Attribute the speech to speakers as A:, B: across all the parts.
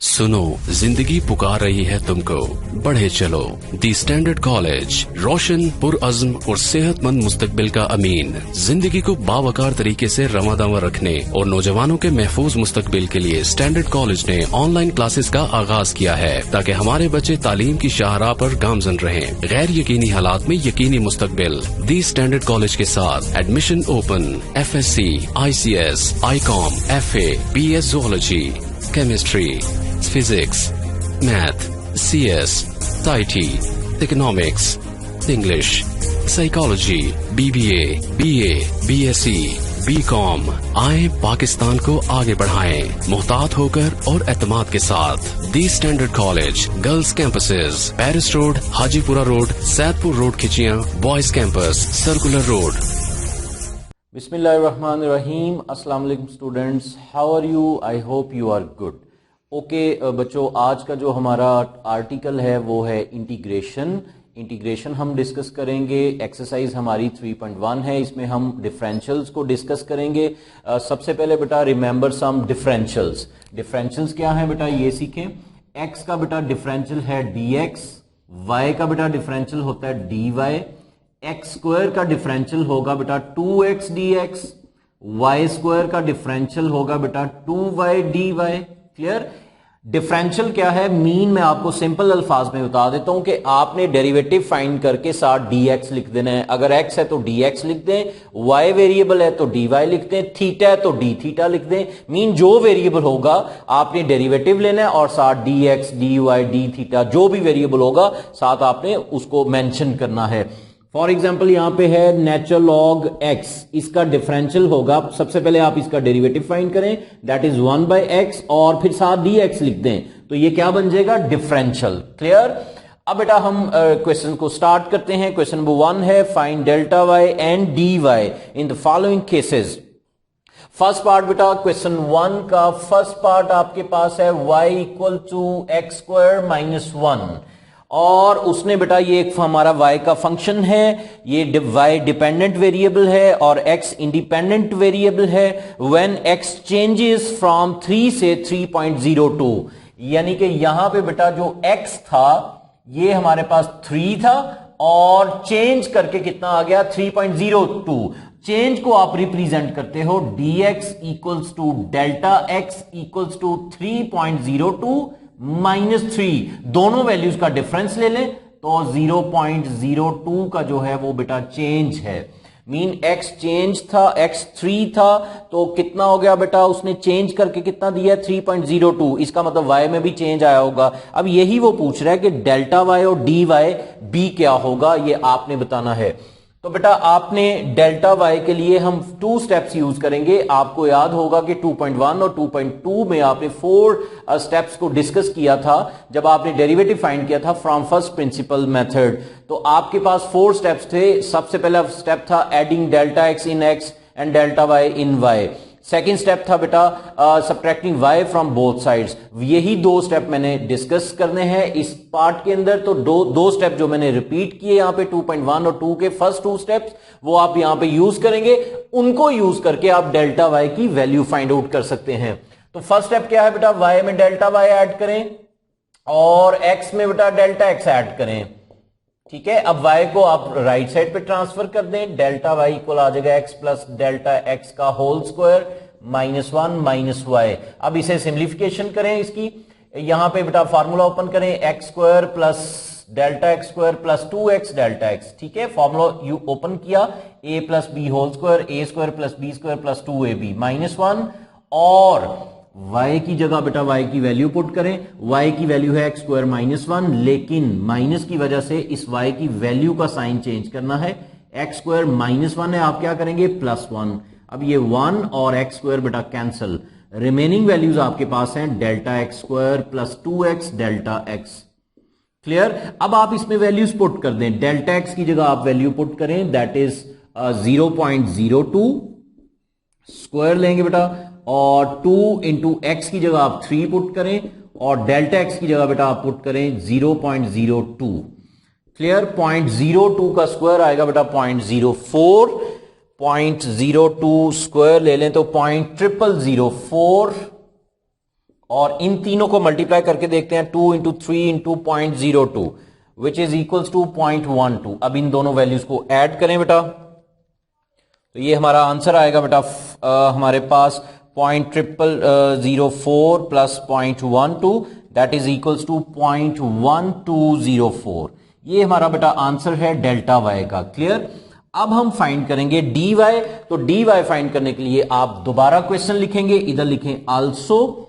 A: सुनो, जिंदगी पुकार रही है तुमको, बढ़े चलो। दी स्टैंडर्ड कॉलेज, रोशन, पुरअज़्म और सेहतमंद मुस्तकबिल का अमीन। जिंदगी को बावकार तरीके से रवादावा रखने और नौजवानों के महफूज मुस्तकबिल के लिए स्टैंडर्ड कॉलेज ने ऑनलाइन क्लासेस का आगाज किया है, ताकि हमारे बच्चे तालीम की शाहराह पर गामजन रहें। गैर यकीनी हालात में यकीनी मुस्तकबिल। दी स्टैंडर्ड कॉलेज के साथ admission open. FSC, ICS, ICOM, FA, BS Zoology, Chemistry, Physics, Math, CS, IT, Economics, English, Psychology, BBA, BA, BSc, BCom। आए पाकिस्तान को आगे बढ़ाएं, मुहतात होकर और एतमाद के साथ। The standard college, girls campuses, Paris road, Hajipura road, Saidpur road Khichiyan, boys campus, circular road.
B: बिस्मिल्लाहिर्रहमानिर्रहीम। अस्सलाम वालेकुम students, how are you? I hope you are good. Okay बच्चों, आज का जो हमारा आर्टिकल है वो है इंटीग्रेशन हम डिस्कस करेंगे। एक्सरसाइज हमारी 3.1 है, इसमें हम डिफरेंशियल्स को डिस्कस करेंगे। सबसे पहले बेटा रिमेंबर सम डिफरेंशियल्स। डिफरेंशियल्स क्या है बेटा, ये सीखें। एक्स का बेटा डिफरेंशियल है dx, y का बेटा डिफरेंशियल होता है dy, एक्स स्क्वायर का डिफरेंशियल होगा बेटा 2x dx, वाई स्क्वायर का डिफरेंशियल होगा बेटा 2y dy। क्लियर? डिफरेंशियल क्या है, मीन मैं आपको सिंपल अल्फाज में बता देता हूं कि आपने डेरिवेटिव फाइंड करके साथ dx लिख देना है। अगर x है तो dx लिख दें, y वेरिएबल है तो dy लिख दें, थीटा है तो d थीटा लिख दें। मीन जो वेरिएबल होगा आपने डेरिवेटिव लेना है और साथ dx, dy, d थीटा जो भी वेरिएबल होगा साथ आपने उसको मेंशन करना है। फॉर एग्जाम्पल यहां पे है नेचुरल लॉग x, इसका डिफरेंशियल होगा, सबसे पहले आप इसका डेरिवेटिव फाइंड करें, दैट इज 1/x और फिर साथ dx लिख दें, तो ये क्या बन जाएगा, डिफरेंशियल। क्लियर? अब बेटा हम क्वेश्चन को स्टार्ट करते हैं। क्वेश्चन नंबर 1 है, find delta y and dy in the following cases. First part बेटा क्वेश्चन 1 का फर्स्ट पार्ट आपके पास है y equal to x square minus 1, और उसने बेटा ये एक हमारा y का फंक्शन है, ये y डिपेंडेंट वेरिएबल है और x इंडिपेंडेंट वेरिएबल है। व्हेन x चेंजेस फ्रॉम 3 से 3.02, यानी कि यहां पे बेटा जो x था ये हमारे पास 3 था और चेंज करके कितना आ गया, 3.02। चेंज को आप रिप्रेजेंट करते हो dx equals to delta x equals to 3.02 -3, दोनों वैल्यूज का डिफरेंस ले लें तो 0.02 का जो है वो बेटा चेंज है। मीन x चेंज था, x 3 था, तो कितना हो गया बेटा, उसने चेंज करके कितना दिया, 3.02। इसका मतलब y में भी चेंज आया होगा। अब यही वो पूछ रहा है कि डेल्टा y और dy b क्या होगा, ये आपने बताना है। तो बेटा आपने डेल्टा y के लिए हम 2 स्टेप्स यूज करेंगे। आपको याद होगा कि 2.1 और 2.2 में आपने 4 स्टेप्स को डिस्कस किया था जब आपने डेरिवेटिव फाइंड किया था फ्रॉम फर्स्ट प्रिंसिपल मेथड। तो आपके पास 4 स्टेप्स थे। सबसे पहला स्टेप था adding delta x in x and delta y in y। Second step था बेटा subtracting y from both sides. यही 2 स्टेप मैंने डिस्कस करने हैं इस पार्ट के अंदर। तो दो स्टेप जो मैंने रिपीट किए यहां पे 2.1 और 2 के फर्स्ट 2 स्टेप्स वो आप यहां पे यूज करेंगे। उनको यूज करके आप डेल्टा y की वैल्यू फाइंड आउट कर सकते हैं। तो फर्स्ट स्टेप क्या है बेटा, y में डेल्टा y ऐड करें और x में बेटा डेल्टा x ऐड करें। ठीक है, अब y को आप राइट साइड पे ट्रांसफर कर दें, डेल्टा y इक्वल आ जाएगा x प्लस डेल्टा x का होल स्क्वायर -1 माइनस y। अब इसे सिंप्लीफिकेशन करें इसकी, यहां पे बेटा फार्मूला ओपन करें, x square plus delta x square plus 2x delta x। ठीक है, फार्मूला यू ओपन किया, a plus b whole square, a square plus b square plus 2ab -1, और y की जगह बेटा y की वैल्यू पुट करें। y की वैल्यू है x स्क्वायर -1, लेकिन माइनस की वजह से इस y की वैल्यू का साइन चेंज करना है। x स्क्वायर -1 है, आप क्या करेंगे, +1। अब ये 1 और x स्क्वायर बेटा कैंसल, रिमेनिंग वैल्यूज आपके पास हैं delta x square plus 2x delta x। Clear? अब आप इसमें वैल्यूज पुट कर दें, डेल्टा x की जगह आप वैल्यू पुट करें, दैट इज 0.02 स्क्वायर लेंगे बेटा, और 2 इंटू एक्स की जगह आप 3 पुट करें और डेल्टा एक्स की जगह बेटा आप पुट करें 0.02। क्लियर? 0.02 का स्क्वायर आएगा बेटा 0.04, 0.02 स्क्वायर ले लें तो 0.0004 और इन तीनों को मल्टीप्लाई करके देखते हैं 2 into 3 into 0.02 which is equals to 0.12। अब इन दोनों वैल्यूज को ऐड करें बेटा, तो ये हमारा आंसर आएगा बेटा हमारे पास 0.0004 plus 0.12 that is equals to 0.1204। ये हमारा बेटा आंसर है डेल्टा वाई का। क्लियर। अब हम फाइंड करेंगे डी वाई। तो डी वाई फाइंड करने के लिए आप दोबारा क्वेश्चन लिखेंगे, इधर लिखें also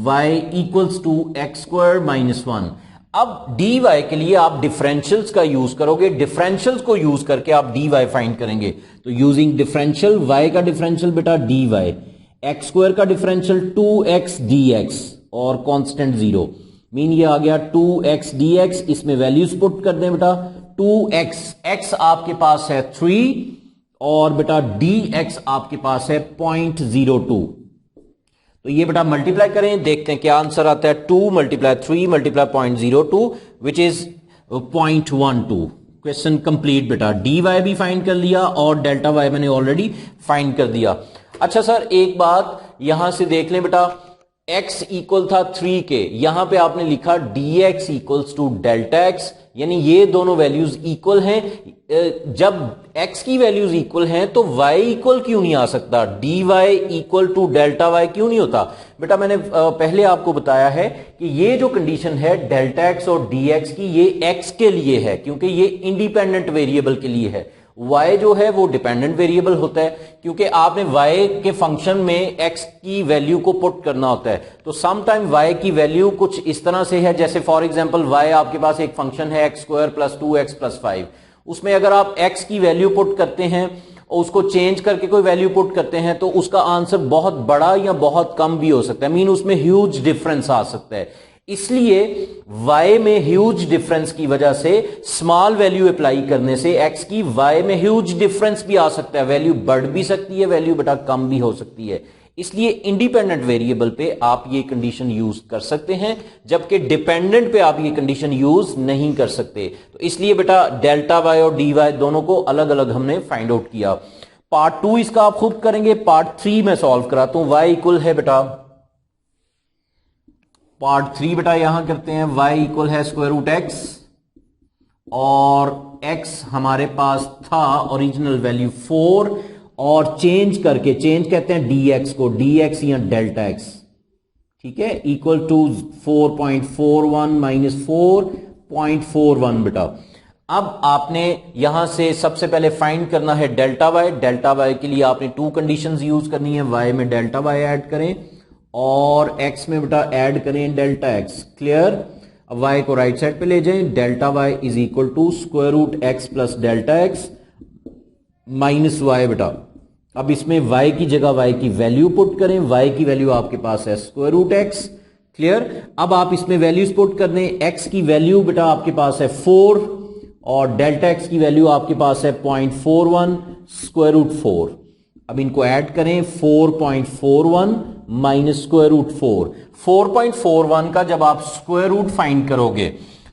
B: y equals to x square minus 1। अब डी वाई के लिए आप डिफरेंशियल्स का यूज करोगे, डिफरेंशियल्स को यूज करके आप डी वाई फाइंड करेंगे। तो यूजिंग डिफरेंशियल, y का डिफरेंशियल बेटा डी वाई, एक्स स्क्वायर का डिफरेंशियल 2x dx और कांस्टेंट 0 मीन ये आ गया 2x dx। इसमें वैल्यूज पुट कर दें बेटा, 2x, x आपके पास है 3 और बेटा dx आपके पास है 0.02। तो ये बेटा मल्टीप्लाई करें, देखते हैं क्या आंसर आता है। 2 multiply 3 multiply 0.02 which is 0.12। Question complete बेटा। डी वाई भी फाइंड कर लिया और डेल्टा वाई मैंने ऑलरेडी फाइंड कर दिया। अच्छा सर एक बात यहां से देख लें बेटा, x इक्वल था 3 के, यहां पे आपने लिखा dx equals to delta x, यानी ये दोनों वैल्यूज इक्वल हैं। जब x की वैल्यूज इक्वल हैं तो y इक्वल क्यों नहीं आ सकता, dy equal to delta y क्यों नहीं होता? बेटा मैंने पहले आपको बताया है कि ये जो कंडीशन है डेल्टा x और dx की, ये x के लिए है क्योंकि ये इंडिपेंडेंट वेरिएबल के लिए है। y जो है वो डिपेंडेंट वेरिएबल होता है क्योंकि आपने y के फंक्शन में x की वैल्यू को पुट करना होता है। तो सम टाइम y की वैल्यू कुछ इस तरह से है, जैसे फॉर एग्जांपल y आपके पास एक फंक्शन है x square plus 2x plus 5, उसमें अगर आप x की वैल्यू पुट करते हैं और उसको चेंज करके कोई वैल्यू पुट करते हैं तो उसका आंसर बहुत बड़ा या बहुत कम भी हो सकता है, मीन उसमें ह्यूज डिफरेंस आ सकता है। इसलिए y में ह्यूज डिफरेंस की वजह से स्मॉल वैल्यू अप्लाई करने से x की y में ह्यूज डिफरेंस भी आ सकता है, वैल्यू बढ़ भी सकती है, वैल्यू बेटा कम भी हो सकती है। इसलिए इंडिपेंडेंट वेरिएबल पे आप ये कंडीशन यूज कर सकते हैं, जबकि डिपेंडेंट पे आप ये कंडीशन यूज नहीं कर सकते। तो इसलिए बेटा डेल्टा वाई और डी वाई दोनों को अलग अलग हमने फाइंड आउट किया। पार्ट 2 इसका आप खुद करेंगे, पार्ट 3 में सॉल्व कराता हूं। y इक्वल है बेटा, पार्ट 3 बेटा यहां करते हैं, y इक्वल है स्क्वायर रूट एक्स और x हमारे पास था ओरिजिनल वैल्यू 4 और चेंज करके, चेंज कहते हैं dx को, dx या डेल्टा x, ठीक है, इक्वल टू 4.41 माइनस 4.41 बेटा। अब आपने यहां से सबसे पहले फाइंड करना है डेल्टा वाई। डेल्टा वाई के लिए आपने 2 कंडीशंस यूज करनी है, y में डेल्टा वाई ऐड करें और x में बेटा ऐड करें डेल्टा x। क्लियर। अब y को राइट साइड पे ले जाएं, delta y is equal to square root x plus delta x minus y बेटा। अब इसमें y की जगह y की वैल्यू पुट करें, y की वैल्यू आपके पास है स्क्वायर रूट एक्स। क्लियर। अब आप इसमें वैल्यूज पुट कर दें, x की वैल्यू बेटा आपके पास है 4 और डेल्टा x की वैल्यू आपके पास है 0.41 स्क्वायर रूट 4। अब इनको ऐड करें, 4.41 माइनस स्क्वायर रूट 4। 4.41 का जब आप स्क्वायर रूट फाइंड करोगे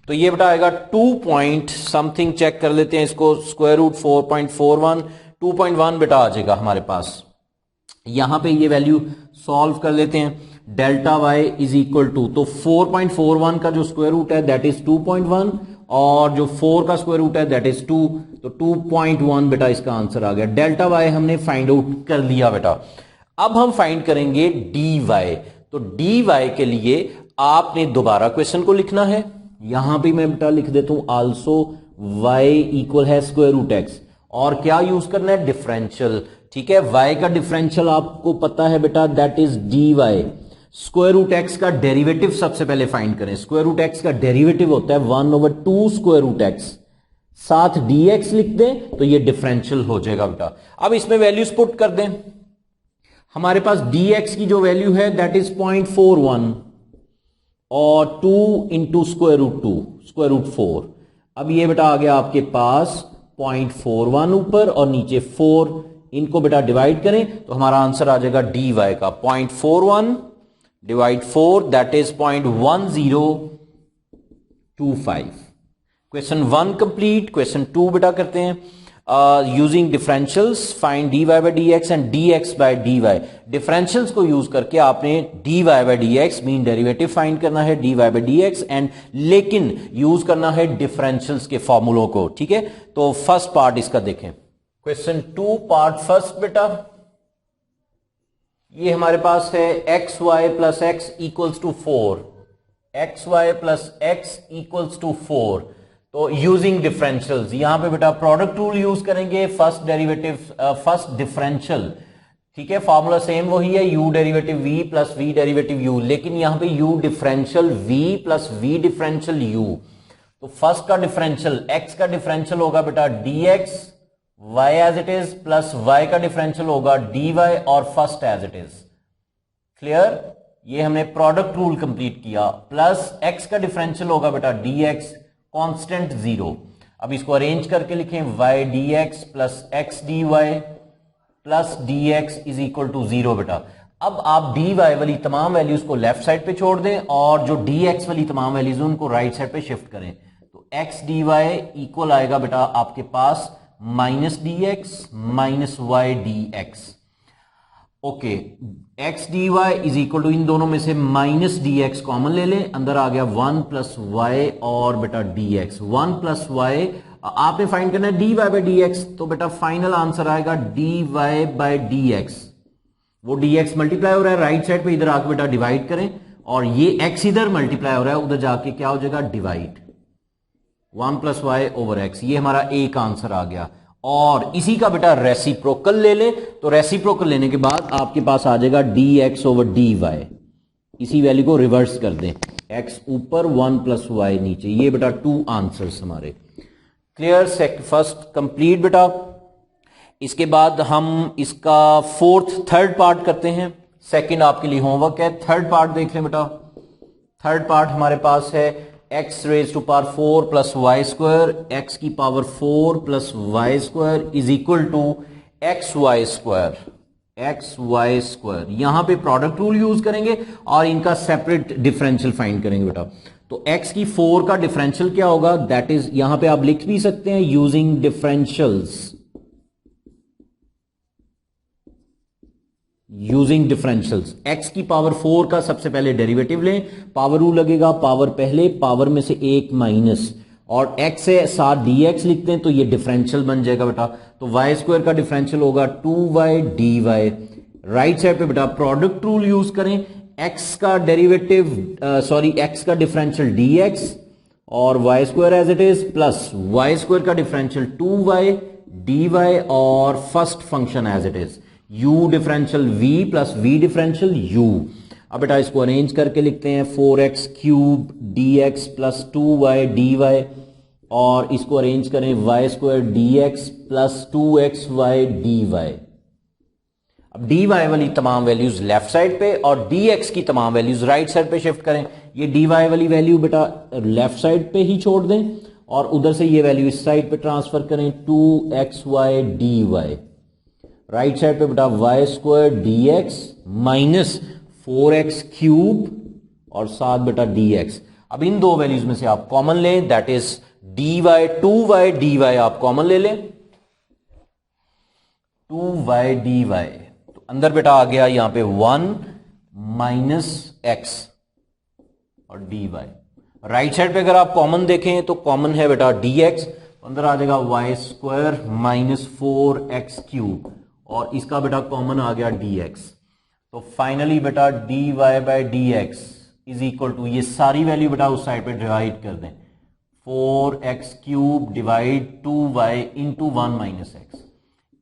B: तो ये बेटा आएगा 2 पॉइंट समथिंग, चेक कर लेते हैं इसको, स्क्वायर रूट 4.41 2.1 बेटा आ जाएगा हमारे पास। यहां पे ये वैल्यू सॉल्व कर लेते हैं, delta y is equal to, तो 4.41 का जो स्क्वायर रूट है दैट इज 2.1 और जो 4 का स्क्वायर रूट है दैट इज 2, तो 2.1 बेटा इसका आंसर आ गया। डेल्टा वाई हमने फाइंड आउट कर लिया बेटा। अब हम फाइंड करेंगे डी वाई। तो डी वाई के लिए आपने दोबारा क्वेश्चन को लिखना है, यहां भी मैं बेटा लिख देता हूं आल्सो वाई इक्वल है स्क्वायर रूट एक्स और क्या यूज करना है, डिफरेंशियल। ठीक है, y का डिफरेंशियल आपको पता है बेटा that is d y. Square root x का डेरिवेटिव सबसे पहले फाइंड करें, स्क्वायर रूट एक्स का डेरिवेटिव होता है 1/2 स्क्वायर रूट एक्स, साथ dx लिख दें तो ये डिफरेंशियल हो जाएगा बेटा। अब इसमें वैल्यूज पुट कर दें, हमारे पास dx की जो वैल्यू है दैट इज 0.41 और 2 into square root 2 square root 4। अब ये बेटा आ गया आपके पास 0.41 ऊपर और नीचे 4, इनको बेटा डिवाइड करें तो हमारा आंसर आ जाएगा डी वाई का 0.41 divide 4 that is 0.1025। Question 1 complete. Question 2 बेटा करते हैं। Using differentials find dy by D x and dx बाई dy। डिफरेंशियल्स को यूज करके आपने dy by D x mean derivative find करना है, dy by D x and लेकिन यूज करना है डिफरेंशियल्स के फॉर्मूलों को। ठीक है, तो फर्स्ट पार्ट इसका देखें, क्वेश्चन 2 पार्ट फर्स्ट बेटा, ये हमारे पास है x y plus x equals to 4, x y plus x equals to 4। तो यूजिंग डिफरेंशियल्स, यहां पे बेटा प्रोडक्ट रूल यूज करेंगे, फर्स्ट डेरिवेटिव फर्स्ट डिफरेंशियल। ठीक है, फॉर्मूला सेम वही है, u derivative v plus v derivative u, लेकिन यहां पे u differential v plus v differential u। तो फर्स्ट का डिफरेंशियल x का डिफरेंशियल होगा बेटा dx y as it is plus y का डिफरेंशियल होगा dy और first as it is. Clear, ये हमने प्रोडक्ट रूल कंप्लीट किया। प्लस x का डिफरेंशियल होगा बेटा dx कांस्टेंट 0। अब इसको अरेंज करके लिखें y dx plus x dy plus dx is equal to 0 बेटा। अब आप dy वाली तमाम वैल्यूज को लेफ्ट साइड पे छोड़ दें और जो dx वाली तमाम वैल्यूज उनको राइट साइड पे शिफ्ट करें। तो x dy इक्वल आएगा बेटा आपके पास minus dx minus y dx। Okay, x dy is equal to, इन दोनों में से माइनस dx कॉमन ले लें, अंदर आ गया 1 प्लस y और बेटा dx। 1 प्लस y आपने फाइंड करना है dy बाई dx, तो बेटा फाइनल आंसर आएगा dy बाई dx। वो dx मल्टीप्लाई हो रहा है राइट साइड पे, इधर आके बेटा डिवाइड करें और ये x इधर मल्टीप्लाई हो रहा है, उधर जाके क्या हो जाएगा divide, 1 plus y over x. ये हमारा एक आंसर आ गया। और इसी का बेटा रेसिप्रोकल ले ले, तो रेसिप्रोकल लेने के बाद आपके पास आ जाएगा dx ओवर dy। इसी वैल्यू को रिवर्स कर दें, x ऊपर 1 प्लस वाई नीचे। ये बेटा 2 आंसर्स हमारे। क्लियर, फर्स्ट कंप्लीट बेटा। इसके बाद हम इसका थर्ड पार्ट करते हैं। सेकंड आपके लिए होमवर्क है, थर्ड पार्ट देख लें बेटा। थर्ड पार्ट हमारे पास है x raise to power 4 plus y square, x की power 4 plus y square is equal to x y square, x y square. यहां पे प्रोडक्ट रूल यूज करेंगे और इनका सेपरेट डिफरेंशियल फाइंड करेंगे बेटा। तो x की 4 का डिफरेंशियल क्या होगा, दैट इज, यहां पे आप लिख भी सकते हैं using differentials, using differentials. x की पावर 4 का सबसे पहले डेरिवेटिव लें, पावर रूल लगेगा, पावर पहले, पावर में से एक माइनस, और x से साथ dx लिखते हैं तो ये डिफरेंशियल बन जाएगा बेटा। तो y स्क्वायर का डिफरेंशियल होगा 2y dy। राइट साइड पे बेटा प्रोडक्ट रूल यूज करें, x का डेरिवेटिव x का डिफरेंशियल dx और y square as it is plus y square का डिफरेंशियल 2y dy और first function as it is u differential v plus v differential u। अब बेटा इसको arrange करके लिखते हैं 4x cube dx plus 2y dy और इसको अरेंज करें y square dx plus 2xy dy। अब dy वाली तमाम वैल्यूज लेफ्ट साइड पे और dx की तमाम वैल्यूज राइट साइड पे शिफ्ट करें। ये dy वाली वैल्यू बेटा लेफ्ट साइड पे ही छोड़ दें और उधर से ये वैल्यू इस साइड पे ट्रांसफर करें 2xy dy। राइट साइड पे बेटा y square dx minus 4x cube और साथ बेटा dx। अब इन दो वैल्यूज में से आप कॉमन लें, दैट इज2y dy आप कॉमन ले लें, 2y dy। तो अंदर बेटा आ गया यहां पे 1 माइनस x और dy। राइट साइड पे अगर आप कॉमन देखें तो कॉमन है बेटा dx, अंदर आ जाएगा Y square minus 4x cube और इसका बेटा कॉमन आ गया dx। तो फाइनली बेटा dy by dx is equal to, ये सारी वैल्यू बेटा उस साइड पे डिवाइड कर दें, 4x cube divide 2y into 1 minus x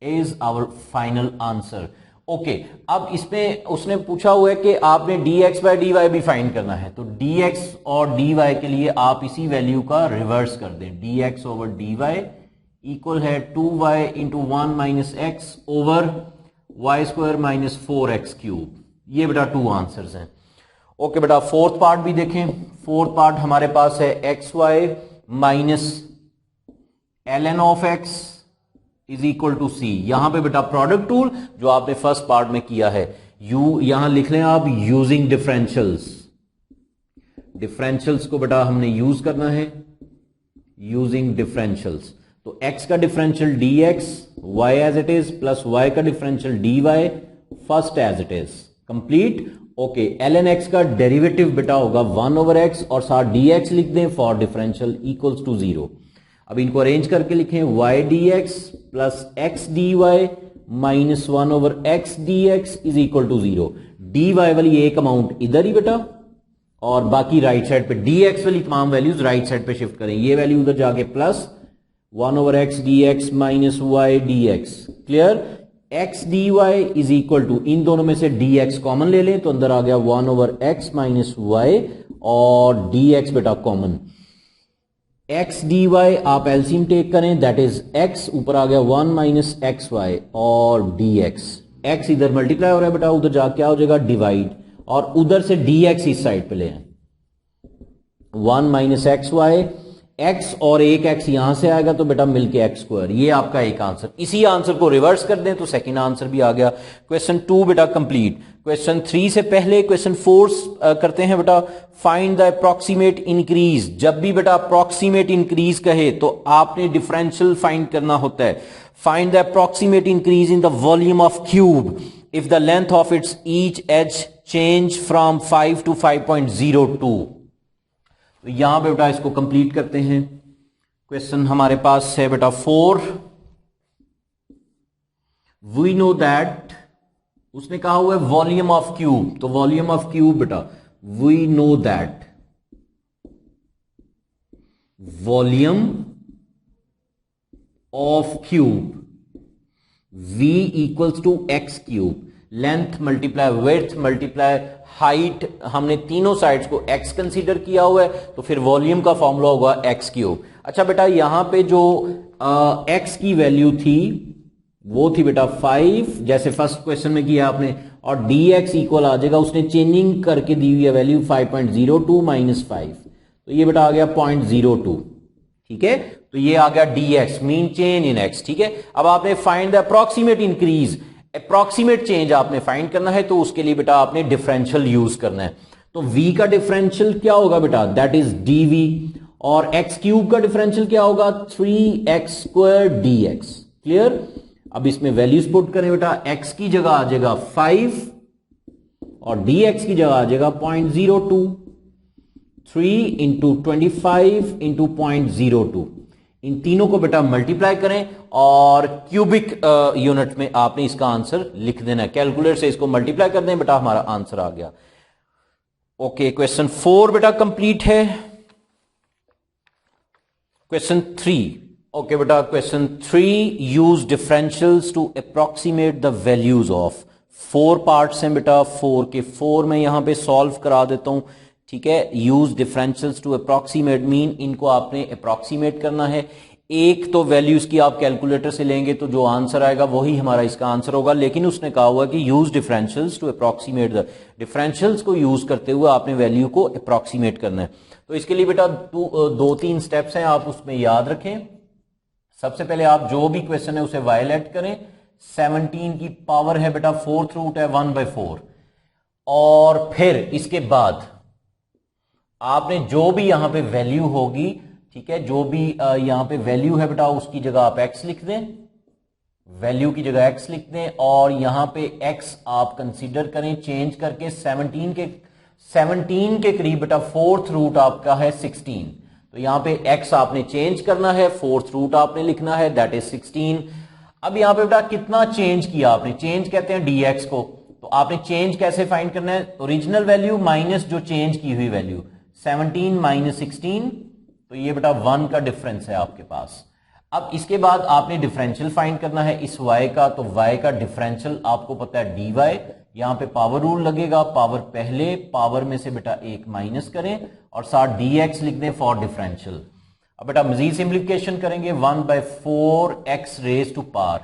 B: is our final answer. Okay, अब इसमें उसने पूछा हुआ है कि आपने dx बाई dy भी फाइंड करना है, तो dx और dy के लिए आप इसी वैल्यू का रिवर्स कर दें, dx ओवर dy इक्वल है 2y into 1 minus x over y square minus 4x cube. ये बेटा 2 आंसर्स हैं। ओके बेटा, फोर्थ पार्ट भी देखें। फोर्थ पार्ट हमारे पास है xy minus ln of x is equal to c। यहां पे बेटा प्रोडक्ट रूल जो आपने फर्स्ट पार्ट में किया है, यहां लिख लें आप यूजिंग डिफरेंशियल्स। डिफरेंशियल्स को बेटा हमने यूज करना है, यूजिंग डिफरेंशियल्स। तो x का differential dx, y as it is, plus y का differential dy, first as it is, complete. Okay, ln x का डेरिवेटिव बेटा होगा 1/x और साथ dx लिख दें फॉर डिफरेंशियल इक्वल्स टू 0। अब इनको अरेंज करके लिखें y dx plus x dy minus 1/x dx is equal to 0। dy वाली एक अमाउंट इधर ही बेटा और बाकी राइट साइड पे dx वाली तमाम वैल्यूज राइट साइड पे शिफ्ट करें, ये वैल्यू उधर जाके plus 1/x dx minus y dx, clear. x dy is equal to, इन दोनों में से dx कॉमन ले लें तो अंदर आ गया 1/x माइनस y और dx बेटा कॉमन। x dy आप एलसीएम टेक करें, दैट इज x, ऊपर आ गया 1 माइनस xy और dx। x इधर मल्टीप्लाई हो रहा है बेटा, उधर जाके क्या हो जाएगा डिवाइड, और उधर से dx इस साइड पे ले आए, 1 माइनस xy, x और एक x यहां से आएगा तो बेटा मिलके x स्क्वायर, ये आपका एक आंसर। इसी आंसर को रिवर्स कर दें तो सेकंड आंसर भी आ गया। क्वेश्चन 2 बेटा कंप्लीट। क्वेश्चन 3 से पहले क्वेश्चन 4 करते हैं बेटा। Find the approximate increase. जब भी बेटा अप्रॉक्सीमेट इंक्रीज कहे तो आपने डिफरेंशियल फाइंड करना होता है। Find the approximate increase in the volume of cube if the length of its each edge change from 5 to 5.02। तो यहां पे बेटा इसको कंप्लीट करते हैं। क्वेश्चन हमारे पास है बेटा 4। वी नो दैट, उसने कहा हुआ है वॉल्यूम ऑफ क्यूब, तो वॉल्यूम ऑफ क्यूब बेटा we know that volume of cube v equals to x cube, length multiply width multiply height, हमने तीनों साइड्स को x कंसीडर किया हुआ है तो फिर वॉल्यूम का फॉर्मूला होगा x क्यूब। अच्छा बेटा यहां पे जो x की वैल्यू थी वो थी बेटा 5, जैसे फर्स्ट क्वेश्चन में किया आपने, और dx इक्वल आ जाएगा, उसने चेंजिंग करके दी हुई है वैल्यू 5.02 माइनस 5, तो ये बेटा आ गया 0.02, ठीक है। तो ये आ गया dx, mean change in x, ठीक है। अब आपने find the approximate increase, approximate change आपने फाइंड करना है तो उसके लिए बेटा आपने डिफरेंशियल यूज करना है। तो v का डिफरेंशियल क्या होगा बेटा, दैट इज dv, और x क्यूब का डिफरेंशियल क्या होगा 3x स्क्वायर dx, क्लियर। अब इसमें वैल्यूज पुट करें बेटा, x की जगह आ जाएगा 5 और dx की जगह आ जाएगा 0.02, 3 इंटू 25 इंटू 0.02, इन तीनों को बेटा मल्टीप्लाई करें और क्यूबिक यूनिट में आपने इसका आंसर लिख देना है। कैलकुलेटर से इसको मल्टीप्लाई कर दें बेटा, हमारा आंसर आ गया। ओके, क्वेश्चन 4 बेटा कंप्लीट है। क्वेश्चन 3, ओके बेटा question 3, use differentials to approximate the values of. 4 parts हैं बेटा, 4 के 4 मैं यहां पे सॉल्व करा देता हूं, ठीक है। Use differentials to approximate mean इनको आपने अप्रॉक्सीमेट करना है। एक तो वैल्यूज की आप कैलकुलेटर से लेंगे तो जो आंसर आएगा वही हमारा इसका आंसर होगा, लेकिन उसने कहा हुआ कि use differentials to approximate the, differentials को यूज करते हुए आपने वैल्यू को अप्रॉक्सीमेट करना है। तो इसके लिए बेटा 2-3 स्टेप्स हैं, आप उसमें याद रखें। सबसे पहले आप जो भी क्वेश्चन है उसे वायलेट करें। 17 की पावर है बेटा 4th रूट है 1/4, और फिर इसके बाद आपने जो भी यहां पे वैल्यू होगी, ठीक है, जो भी यहां पे वैल्यू है बेटा उसकी जगह आप x लिख दें, वैल्यू की जगह x लिख दें, और यहां पे x आप कंसीडर करें चेंज करके 17 के करीब बेटा 4th रूट आपका है 16, तो यहां पे x आपने चेंज करना है, 4th रूट आपने लिखना है, दैट इज 16। अब यहां पे बेटा कितना चेंज किया आपने, चेंज कहते हैं dx को, तो आपने चेंज कैसे फाइंड करना है, ओरिजिनल वैल्यू माइनस जो चेंज की हुई वैल्यू, 17 माइनस 16, तो ये बेटा 1 का डिफरेंस है आपके पास। अब इसके बाद आपने डिफरेंशियल फाइंड करना है इस y का, तो y का डिफरेंशियल आपको पता है dy, यहां पे पावर रूल लगेगा, पावर पहले, पावर में से बेटा एक माइनस करें और साथ dx लिख दें फॉर डिफरेंशियल। अब बेटा मजीद सिंप्लीफिकेशन करेंगे, 1/4 x raise to power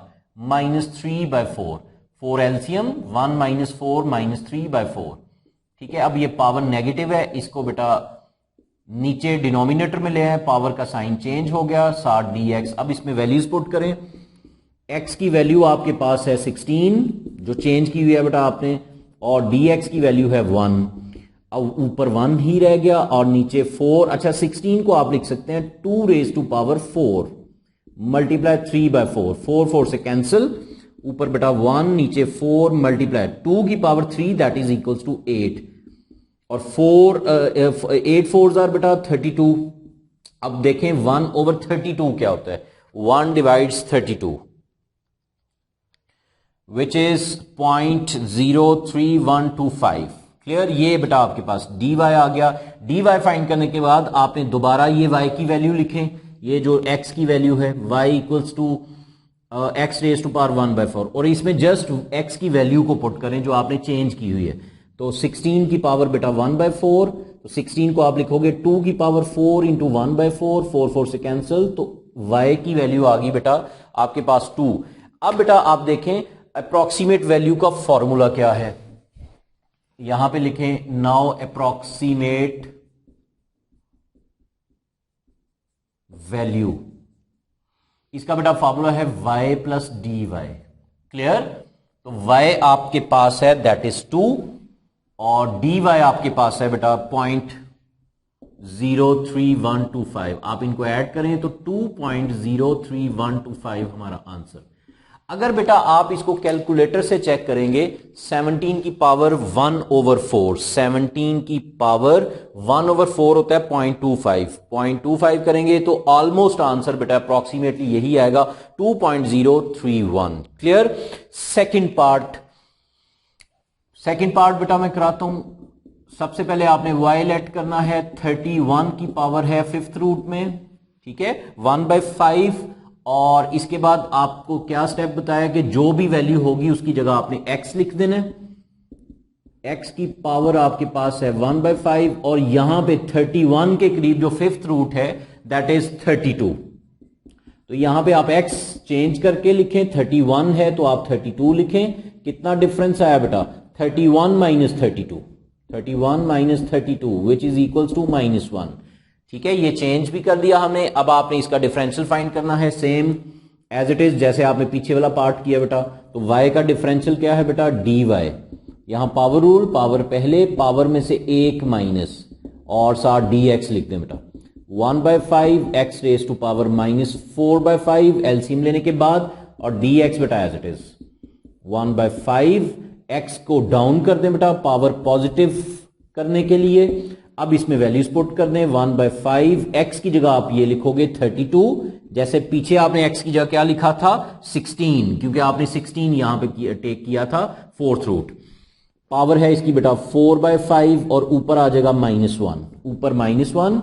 B: minus 3/4, 4 LCM 1 minus 4 minus 3/4, ठीक है। अब ये पावर नेगेटिव है, इसको बेटा नीचे डिनोमिनेटर में ले आए, पावर का साइन चेंज हो गया, साथ dx। अब इसमें वैल्यूज पुट करें, x की वैल्यू आपके पास है 16 जो चेंज की हुई है बेटा आपने, और dx की वैल्यू है 1, अब ऊपर 1 ही रह गया और नीचे 4। अच्छा 16 को आप लिख सकते हैं 2 रेज टू पावर 4 मल्टीप्लाई 3/4, 4 4 से कैंसिल, ऊपर बेटा 1, नीचे 4 मल्टीप्लाई 2 की power 3 that is equals to 8 और 8 4 आर बेटा 32। अब देखें 1/32 क्या होता है, 1 डिवाइड्स 32 विच इज 0.03125। क्लियर, ये बेटा आपके पास dy आ गया। dy फाइंड करने के बाद आपने दोबारा ये y की वैल्यू लिखें, ये जो x की वैल्यू है y equals to x raise to power 1/4 और इसमें जस्ट x की वैल्यू को पुट करें जो आपने चेंज की हुई है। तो 16 की पावर बेटा 1/4, तो 16 को आप लिखोगे 2 की पावर 4 इंटू 1/4, 4 4 से कैंसिल, तो y की वैल्यू आ गई बेटा आपके पास 2। अब बेटा आप देखें अप्रोक्सीमेट वैल्यू का फॉर्मूला क्या है, यहां पे लिखें नाउ अप्रोक्सीमेट वैल्यू, इसका बेटा फॉर्मूला है y प्लस dy। क्लियर, तो y आपके पास है दैट इज 2 और dy आपके पास है बेटा 0.03125। आप इनको ऐड करें तो 2.03125 हमारा आंसर। अगर बेटा आप इसको कैलकुलेटर से चेक करेंगे 17 की पावर 1/4, 17 की पावर 1/4 होता है 0.25 करेंगे तो ऑलमोस्ट आंसर बेटा अप्रोक्सीमेटली यही आएगा 2.031। क्लियर। सेकंड पार्ट बेटा मैं कराता हूं। सबसे पहले आपने y लेट करना है, 31 की पावर है 5th रूट में, ठीक है 1/5 और इसके बाद आपको क्या स्टेप बताया कि जो भी वैल्यू होगी उसकी जगह आपने x लिख देना है। x की पावर आपके पास है 1/5 और यहां पे 31 के करीब जो 5th रूट है दैट इज 32। तो यहां पे आप x चेंज करके लिखें, 31 है तो आप 32 लिखें। कितना डिफरेंस आया बेटा 31 माइनस 32 विच इज इक्वल्स टू -1। ठीक है, ये चेंज भी कर दिया हमने। अब आपने इसका डिफरेंशियल फाइंड करना है सेम एज इट इज जैसे आपने पीछे वाला पार्ट किया बेटा। तो y का डिफरेंशियल क्या है बेटा dy। यहां पावर रूल, पावर पहले, पावर में से 1 माइनस और साथ dx लिख दें बेटा 1/5 x raise to power -4/5 LCM लेने के बाद और dx बेटा एज इट इज 1/5 x को डाउन कर दें बेटा पावर पॉजिटिव करने के लिए। अब इसमें वैल्यूज पुट कर दें 1/5 x की जगह आप ये लिखोगे 32, जैसे पीछे आपने x की जगह क्या लिखा था 16, क्योंकि आपने 16 यहां पे टेक किया था 4th रूट। पावर है इसकी बेटा 4/5 और ऊपर आ जाएगा -1, ऊपर -1,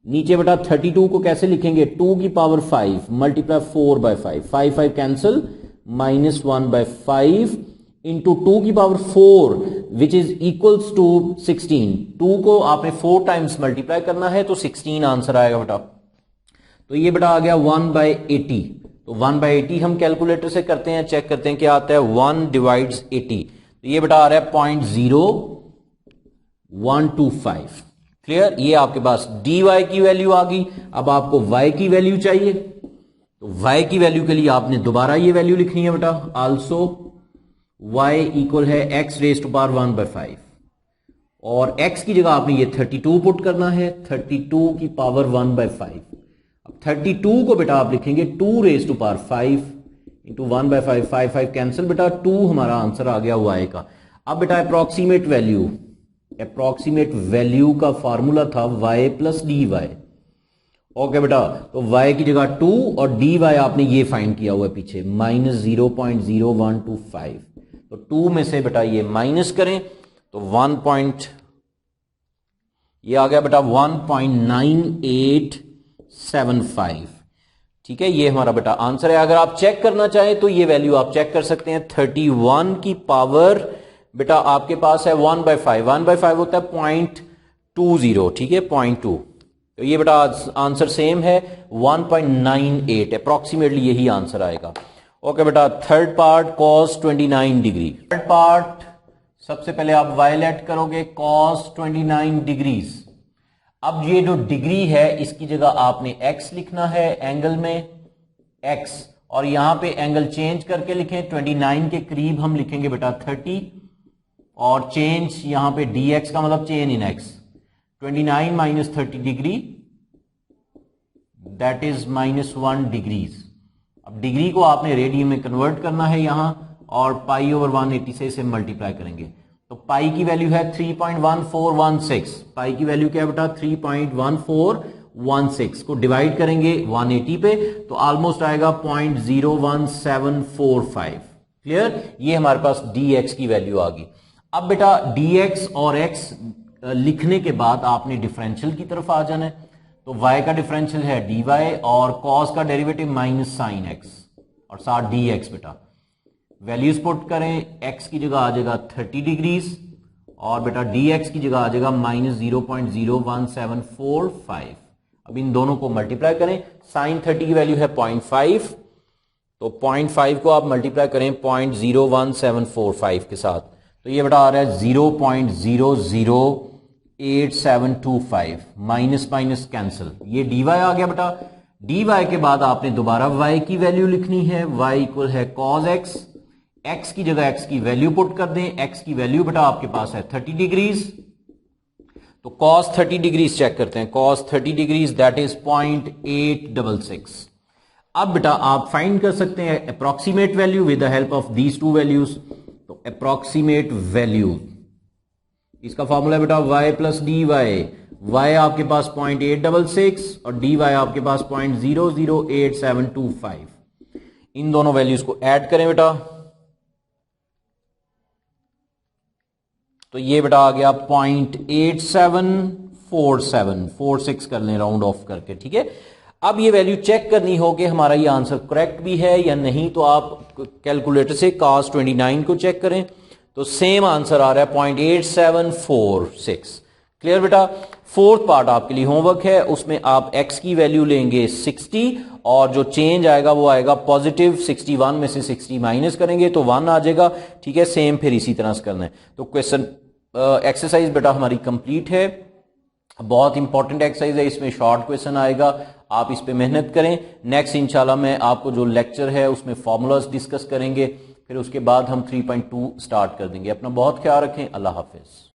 B: नीचे बेटा 32 को कैसे लिखेंगे 2 की पावर 5 मल्टीप्लाई 4/5, 5 5 कैंसिल, -1/5 इंटू 2 की power 4 which is equals to 16। 2 को आपने 4 टाइम्स मल्टीप्लाई करना है तो 16 आंसर आएगा बेटा। तो ये बेटा आ गया 1/80। तो 1/80 हम कैलकुलेटर से करते हैं, चेक करते हैं क्या आता है 1 डिवाइड्स 80। तो ये बेटा आ रहा है 0.0125। क्लियर, ये आपके पास dy की वैल्यू आ गई। अब आपको y की वैल्यू चाहिए, तो y की वैल्यू के लिए आपने दोबारा ये वैल्यू लिखनी है बेटा आल्सो y इक्वल है x रेज टू पावर 1/5 और x की जगह आपने ये 32 पुट करना है, 32 की पावर 1/5। अब 32 को बेटा आप लिखेंगे 2 raise to power 5 into 1/5, 5 5 cancel बेटा 2 हमारा आंसर आ गया y का। अब बेटा अप्रोक्सीमेट वैल्यू का फॉर्मूला था y प्लस dy। ओके बेटा, तो y की जगह 2 और dy आपने ये फाइंड किया हुआ है पीछे -0.0125। तो 2 में से बेटा ये माइनस करें तो ये आ गया बेटा 1.9875। ठीक है, ये हमारा बेटा आंसर है। अगर आप चेक करना चाहें तो ये वैल्यू आप चेक कर सकते हैं। 31 की पावर बेटा आपके पास है 1/5, 1/5 होता है 0.20, ठीक है 0.2। तो ये बेटा आंसर सेम है 1.98, अप्रोक्सीमेटली यही आंसर आएगा। ओके बेटा, third part cos 29 degree. Third part सबसे पहले आप y लेट करोगे cos 29 डिग्रीज। अब ये जो डिग्री है इसकी जगह आपने x लिखना है एंगल में x, और यहां पे एंगल चेंज करके लिखें 29 के करीब हम लिखेंगे बेटा 30 और चेंज यहां पे dx का मतलब change in x। 29 minus 30 degree that is -1 degrees. अब डिग्री को आपने रेडियन में कन्वर्ट करना है यहां, और पाई ओवर 180 से इसे मल्टीप्लाई करेंगे। तो पाई की वैल्यू है 3.1416, पाई की वैल्यू क्या है बेटा 3.1416 को डिवाइड करेंगे 180 पे तो ऑलमोस्ट आएगा 0.01745। क्लियर, ये हमारे पास dx की वैल्यू आ गई। अब बेटा dx और x लिखने के बाद आपने डिफरेंशियल की तरफ आ जाना है। तो y का डिफरेंशियल है dy और cos का डेरिवेटिव माइनस साइन x और साथ dx। बेटा वैल्यूज पुट करें, x की जगह आ जाएगा 30 डिग्रीज और बेटा dx की जगह आ जाएगा माइनस 0.01745। अब इन दोनों को मल्टीप्लाई करें, साइन 30 की वैल्यू है 0.5, तो 0.5 को आप मल्टीप्लाई करें 0.01745 के साथ, तो ये बेटा आ रहा है 0.008725, माइनस माइनस कैंसिल, ये dy आ गया बेटा। dy के बाद आपने दोबारा y की वैल्यू लिखनी है, y इक्वल है cos x, x की जगह x की वैल्यू पुट कर दें, x की वैल्यू बेटा आपके पास है 30 डिग्रीज, तो cos 30 डिग्रीज चेक करते हैं, cos 30 डिग्रीज दैट इज 0.866। अब बेटा आप फाइंड कर सकते हैं approximate value with the help of these two values. तो अप्रोक्सीमेट वैल्यू, इसका फॉर्मूला है बेटा y plus d y, y आपके पास 0.866 और dy आपके पास 0.00875। इन दोनों वैल्यूज को ऐड करें बेटा, तो ये बेटा आ गया 0.874746 कर लें राउंड ऑफ करके, ठीक है। अब ये वैल्यू चेक करनी हो कि हमारा ये आंसर करेक्ट भी है या नहीं, तो आप कैलकुलेटर से cos 29 को चेक करें, तो सेम आंसर आ रहा है 0.8746। क्लियर बेटा। फोर्थ पार्ट आपके लिए होमवर्क है, उसमें आप x की वैल्यू लेंगे 60 और जो चेंज आएगा वो आएगा पॉजिटिव, 61 में से 60 माइनस करेंगे तो 1 आ जाएगा, ठीक है। सेम फिर इसी तरह से करना है। तो क्वेश्चन एक्सरसाइज बेटा हमारी कंप्लीट है, बहुत इंपॉर्टेंट एक्सरसाइज है, इसमें शॉर्ट क्वेश्चन आएगा, आप इस पे मेहनत करें। नेक्स्ट इंशाल्लाह मैं आपको जो लेक्चर है उसमें फॉर्मूलाज डिस्कस करेंगे, फिर उसके बाद हम 3.2 स्टार्ट कर देंगे। अपना बहुत ख्याल रखें, अल्लाह हाफिज।